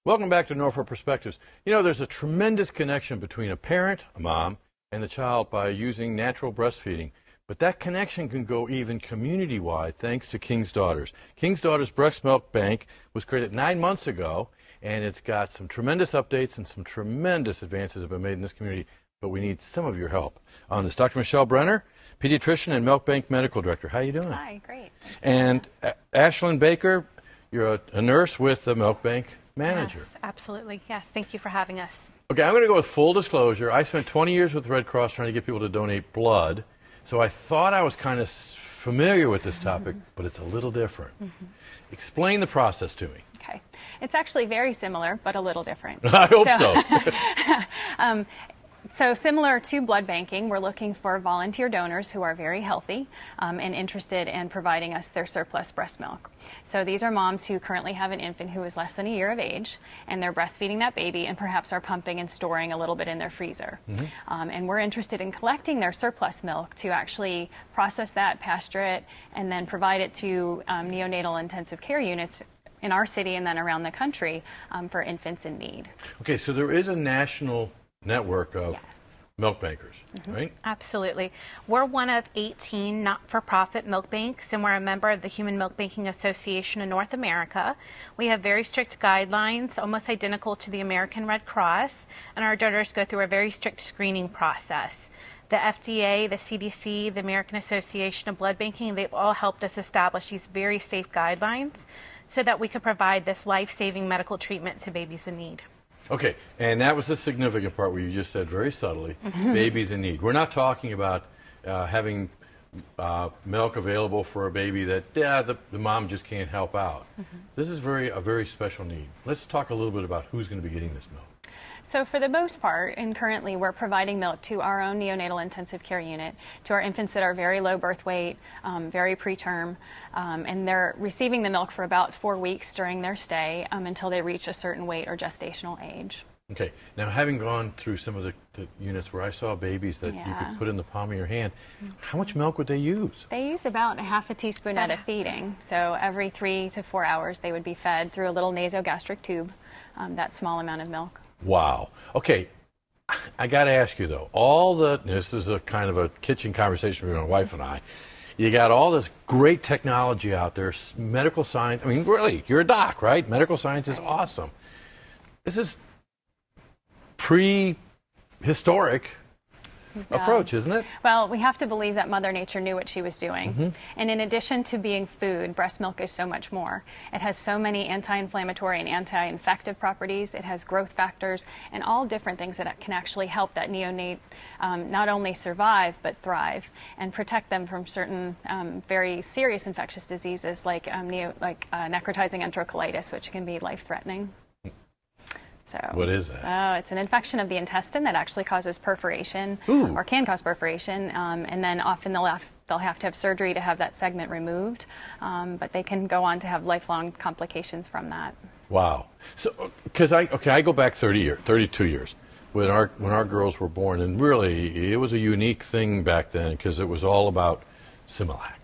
Welcome back to Norfolk Perspectives. You know, there's a tremendous connection between a parent, a mom, and the child by using natural breastfeeding. But that connection can go even community-wide thanks to King's Daughters. King's Daughters Breast Milk Bank was created 9 months ago, and it's got some tremendous updates and some tremendous advances have been made in this community. But we need some of your help on this. Dr. Michelle Brenner, pediatrician and Milk Bank Medical Director. How are you doing? Hi, great. And Ashlyn Baker, you're a nurse with the Milk Bank Manager. Yes, absolutely. Yes, thank you for having us. Okay, I'm going to go with full disclosure. I spent 20 years with the Red Cross trying to get people to donate blood, so I thought I was kind of familiar with this topic, but it's a little different. Explain the process to me. Okay. It's actually very similar, but a little different. I hope so. So similar to blood banking, we're looking for volunteer donors who are very healthy and interested in providing us their surplus breast milk. So these are moms who currently have an infant who is less than a year of age, and they're breastfeeding that baby and perhaps are pumping and storing a little bit in their freezer. And we're interested in collecting their surplus milk to actually process that, pasture it, and then provide it to neonatal intensive care units in our city and then around the country for infants in need. Okay, so there is a national network of milk bankers, right? Absolutely. We're one of 18 not-for-profit milk banks, and we're a member of the Human Milk Banking Association of North America. We have very strict guidelines, almost identical to the American Red Cross, and our donors go through a very strict screening process. The FDA, the CDC, the American Association of Blood Banking, they've all helped us establish these very safe guidelines so that we could provide this life-saving medical treatment to babies in need. Okay, and that was the significant part where you just said very subtly, babies in need. We're not talking about having milk available for a baby that the mom just can't help out. This is a very special need. Let's talk a little bit about who's going to be getting this milk. So for the most part, and currently we're providing milk to our own neonatal intensive care unit, to our infants that are very low birth weight, very preterm, and they're receiving the milk for about 4 weeks during their stay until they reach a certain weight or gestational age. Okay, now having gone through some of the units where I saw babies that you could put in the palm of your hand, how much milk would they use? They use about a half a teaspoon at a feeding. So every 3 to 4 hours they would be fed through a little nasogastric tube, that small amount of milk. Wow. Okay, I got to ask you though, this is a kind of a kitchen conversation between my wife and I. You got all this great technology out there, medical science. I mean, really, you're a doc, right? Medical science is awesome. This is prehistoric approach, isn't it? Well, we have to believe that Mother Nature knew what she was doing. And in addition to being food, breast milk is so much more. It has so many anti-inflammatory and anti-infective properties. It has growth factors and all different things that can actually help that neonate not only survive but thrive and protect them from certain very serious infectious diseases like necrotizing enterocolitis, which can be life-threatening. So, what is that? Oh, it's an infection of the intestine that actually causes perforation or can cause perforation, and then often they'll have to have surgery to have that segment removed, but they can go on to have lifelong complications from that. Wow. So, because I go back 32 years, when our girls were born, and really it was a unique thing back then because it was all about Similac.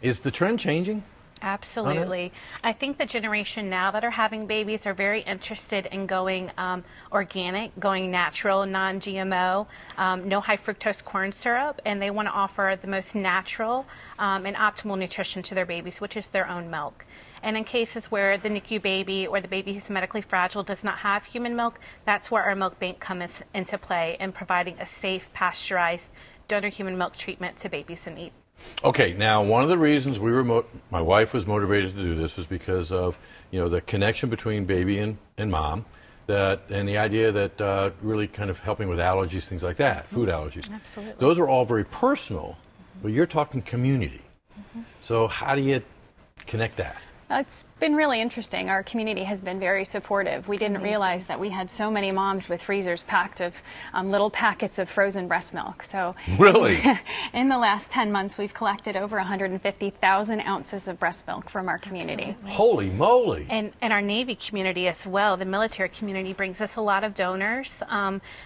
Is the trend changing? Absolutely. I think the generation now that are having babies are very interested in going organic, going natural, non-GMO, no high fructose corn syrup, and they want to offer the most natural and optimal nutrition to their babies, which is their own milk. And in cases where the NICU baby or the baby who's medically fragile does not have human milk, that's where our milk bank comes into play in providing a safe, pasteurized donor human milk treatment to babies in need. Okay, now one of the reasons my wife was motivated to do this was because of the connection between baby and mom, and the idea that really kind of helping with allergies, things like that, food allergies. Absolutely. Those are all very personal, but you're talking community. So how do you connect that? It's been really interesting. Our community has been very supportive. We didn't realize that we had so many moms with freezers packed of little packets of frozen breast milk. So really, in the last 10 months, we've collected over 150,000 ounces of breast milk from our community. Absolutely. Holy moly! And our Navy community as well, the military community brings us a lot of donors.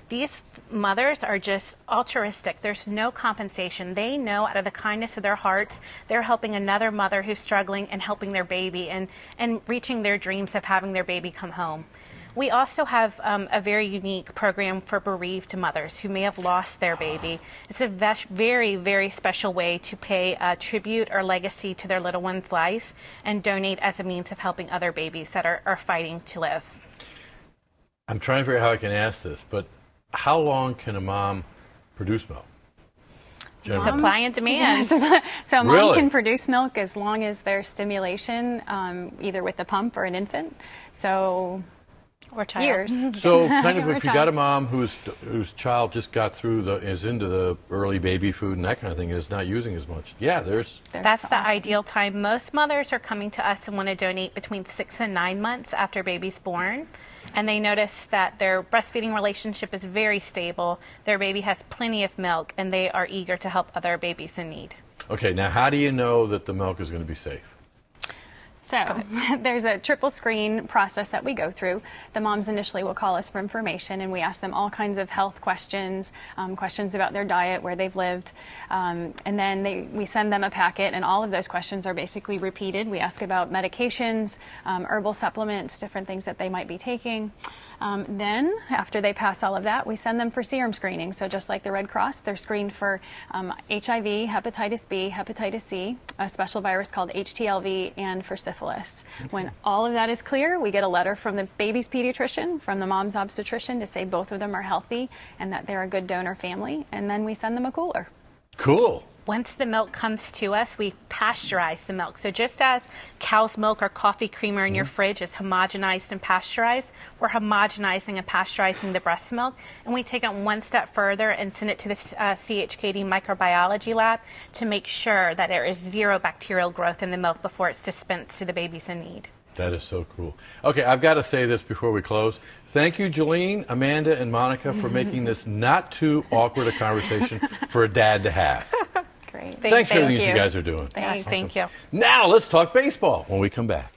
These mothers are just altruistic. There's no compensation. They know out of the kindness of their hearts, they're helping another mother who's struggling and helping their baby. And and reaching their dreams of having their baby come home. We also have a very unique program for bereaved mothers who may have lost their baby. It's a very, very special way to pay a tribute or legacy to their little one's life and donate as a means of helping other babies that are fighting to live. I'm trying to figure out how I can ask this, but how long can a mom produce milk? Jennifer? Supply and demand. So a mom Really? can produce milk as long as there's stimulation, either with the pump or an infant. So Or child. years. So kind of Or if you got a child. mom whose child just got through is into the early baby food and that kind of thing and is not using as much. Yeah, there's That's the ideal time. Most mothers are coming to us and want to donate between 6 and 9 months after baby's born. And they notice that their breastfeeding relationship is very stable, their baby has plenty of milk, and they are eager to help other babies in need. Okay, now how do you know that the milk is going to be safe? So there's a triple screen process that we go through. The moms initially will call us for information, and we ask them all kinds of health questions, questions about their diet, where they've lived, and then we send them a packet, and all of those questions are basically repeated. We ask about medications, herbal supplements, different things that they might be taking. Then, after they pass all of that, we send them for serum screening. So just like the Red Cross, they're screened for HIV, hepatitis B, hepatitis C, a special virus called HTLV, and for syphilis. When all of that is clear, we get a letter from the baby's pediatrician, from the mom's obstetrician, to say both of them are healthy and that they're a good donor family, and then we send them a cooler. Cool. Once the milk comes to us, we pasteurize the milk. So just as cow's milk or coffee creamer in your fridge is homogenized and pasteurized, we're homogenizing and pasteurizing the breast milk. And we take it one step further and send it to the CHKD microbiology lab to make sure that there is zero bacterial growth in the milk before it's dispensed to the babies in need. That is so cool. Okay, I've got to say this before we close. Thank you, Jolene, Amanda, and Monica for making this not too awkward a conversation for a dad to have. Great. Thanks for Thank everything you. you guys are doing. Thank you. Now let's talk baseball when we come back.